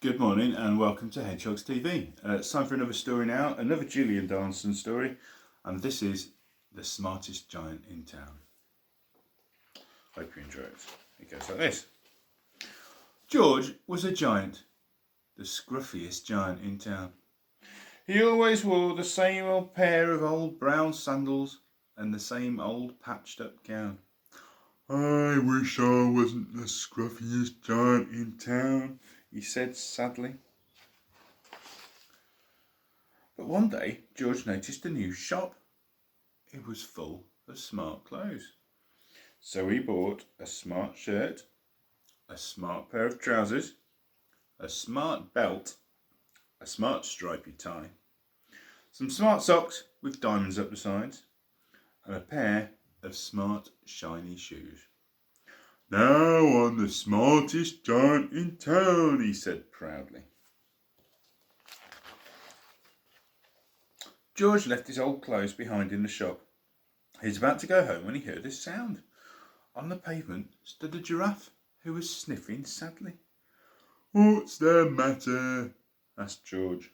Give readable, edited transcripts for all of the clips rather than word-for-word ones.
Good morning and welcome to Hedgehogs TV. It's time for another story now, another Julian Donaldson story, and this is The Smartest Giant in Town. Hope you enjoy it. It goes like this. George was a giant, the scruffiest giant in town. He always wore the same old pair of old brown sandals and the same old patched up gown. I wish I wasn't the scruffiest giant in town, he said sadly. But one day George noticed a new shop. It was full of smart clothes. So he bought a smart shirt, a smart pair of trousers, a smart belt, a smart stripy tie, some smart socks with diamonds up the sides, and a pair of smart shiny shoes. Now I'm the smartest giant in town, he said proudly. George left his old clothes behind in the shop. He was about to go home when he heard a sound. On the pavement stood a giraffe who was sniffing sadly. What's the matter? Asked George.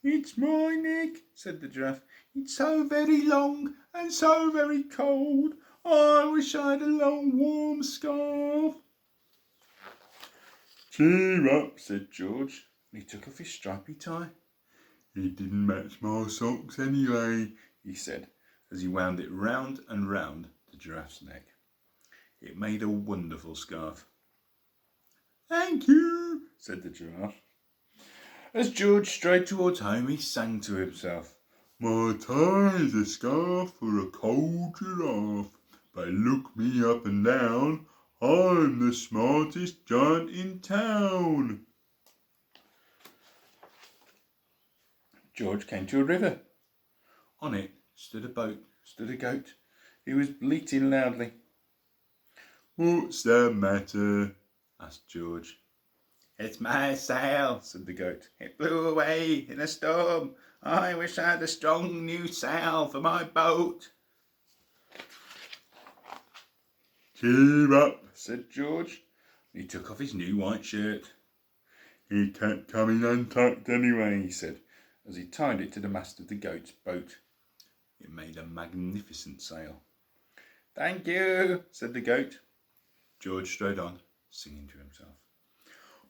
It's my neck, said the giraffe. It's so very long and so very cold. I wish I had a long warm scarf. Cheer up, said George. He took off his stripy tie. It didn't match my socks anyway, he said, as he wound it round and round the giraffe's neck. It made a wonderful scarf. Thank you, said the giraffe. As George strode towards home, he sang to himself. My tie's a scarf for a cold giraffe. But look me up and down, I'm the smartest giant in town. George came to a river. On it stood a goat, who was bleating loudly. What's the matter? Asked George. It's my sail, said the goat. It blew away in a storm. I wish I had a strong new sail for my boat. Cheer up, said George. He took off his new white shirt. It kept coming untucked anyway, he said, as he tied it to the mast of the goat's boat. It made a magnificent sail. Thank you, said the goat. George strode on, singing to himself.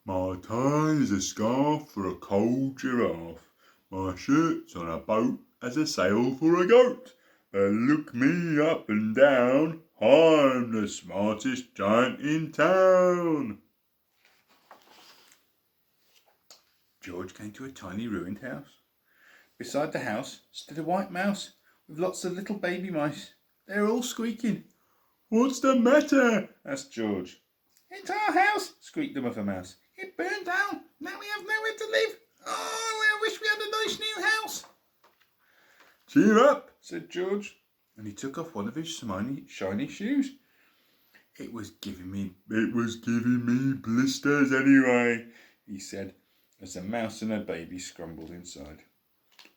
My tie is a scarf for a cold giraffe. My shirt's on a boat as a sail for a goat. But look me up and down, I'm the smartest giant in town. George came to a tiny ruined house. Beside the house stood a white mouse with lots of little baby mice. They were all squeaking. What's the matter? Asked George. It's our house, squeaked the mother mouse. It burned down. Now we have nowhere to live. Oh, I wish we had a nice new house. Cheer up, said George, and he took off one of his shiny shoes. It was giving me blisters anyway, he said, as the mouse and her baby scrambled inside.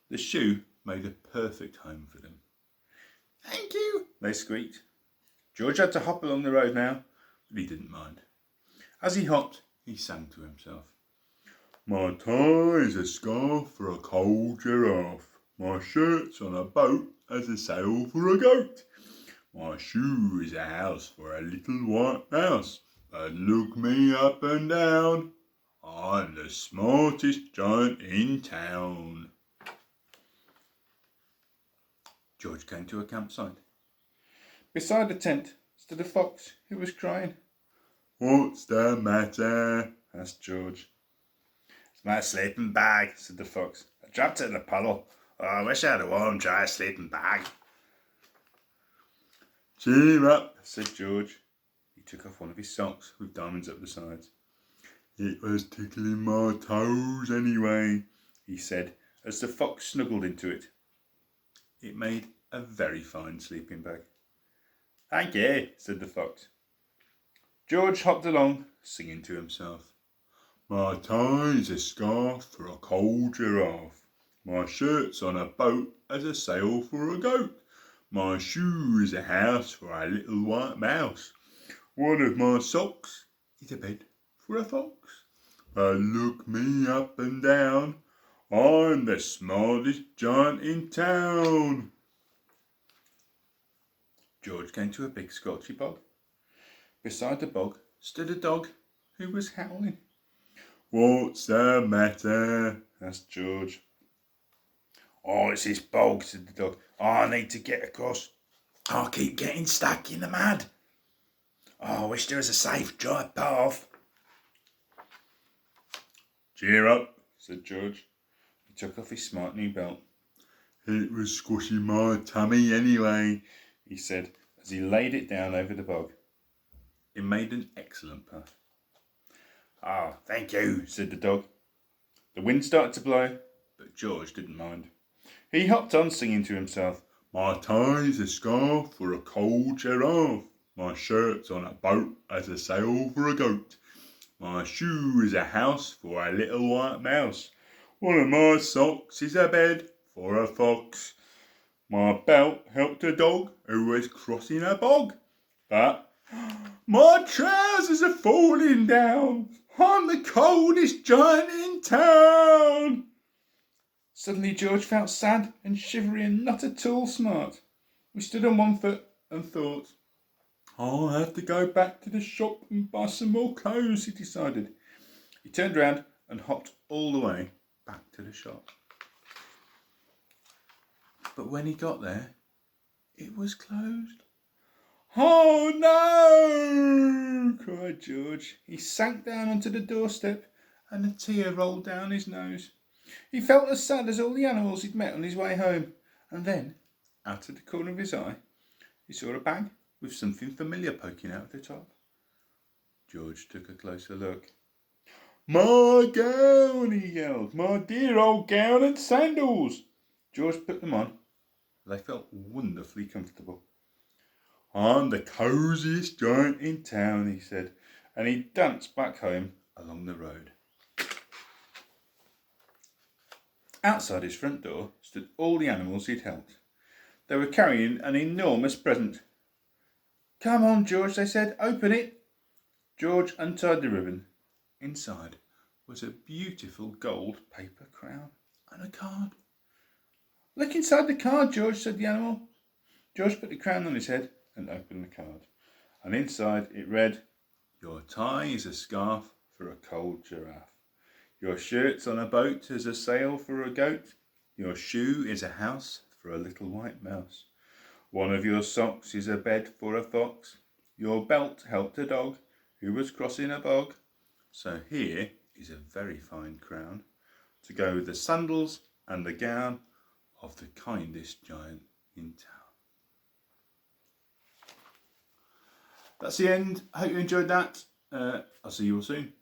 The shoe made a perfect home for them. Thank you, they squeaked. George had to hop along the road now, but he didn't mind. As he hopped, he sang to himself. My tie is a scarf for a cold giraffe. My shirt's on a boat as a sail for a goat. My shoe is a house for a little white mouse. But look me up and down, I'm the smartest giant in town. George came to a campsite. Beside the tent stood a fox who was crying. What's the matter? Asked George. It's my sleeping bag, said the fox. I dropped it in a puddle. Oh, I wish I had a warm, dry sleeping bag. Cheer up, said George. He took off one of his socks with diamonds up the sides. It was tickling my toes anyway, he said, as the fox snuggled into it. It made a very fine sleeping bag. Thank you, said the fox. George hopped along, singing to himself. My tie is a scarf for a cold giraffe. My shirt's on a boat as a sail for a goat. My shoe is a house for a little white mouse. One of my socks is a bed for a fox. but look me up and down. I'm the smartest giant in town. George came to a big scorchy bog. Beside the bog stood a dog who was howling. What's the matter? Asked George. Oh, it's this bog, said the dog. Oh, I need to get across. I keep getting stuck in the mud. Oh, I wish there was a safe, dry path. Cheer up, said George. He took off his smart new belt. It was squashing my tummy anyway, he said as he laid it down over the bog. It made an excellent path. Ah, thank you, said the dog. The wind started to blow, but George didn't mind. He hopped on, singing to himself. My tie's a scarf for a cold giraffe. My shirt's on a boat as a sail for a goat. My shoe is a house for a little white mouse. One of my socks is a bed for a fox. My belt helped a dog who was crossing a bog. But my trousers are falling down. I'm the coldest giant in town. Suddenly George felt sad and shivery and not at all smart. He stood on one foot and thought. I'll have to go back to the shop and buy some more clothes, he decided. He turned round and hopped all the way back to the shop. But when he got there, it was closed. Oh no! Cried George. He sank down onto the doorstep and a tear rolled down his nose. He felt as sad as all the animals he'd met on his way home. And then, out of the corner of his eye, he saw a bag with something familiar poking out of the top. George took a closer look. My gown, he yelled. My dear old gown and sandals. George put them on. They felt wonderfully comfortable. I'm the cosiest giant in town, he said, and he danced back home along the road. Outside his front door stood all the animals he'd helped. They were carrying an enormous present. Come on, George, they said, open it. George untied the ribbon. Inside was a beautiful gold paper crown and a card. Look inside the card, George, said the animal. George put the crown on his head and opened the card. And inside it read, Your tie is a scarf for a cold giraffe. Your shirt's on a boat as a sail for a goat. Your shoe is a house for a little white mouse. One of your socks is a bed for a fox. Your belt helped a dog who was crossing a bog. So here is a very fine crown to go with the sandals and the gown of the kindest giant in town. That's the end. I hope you enjoyed that. I'll see you all soon.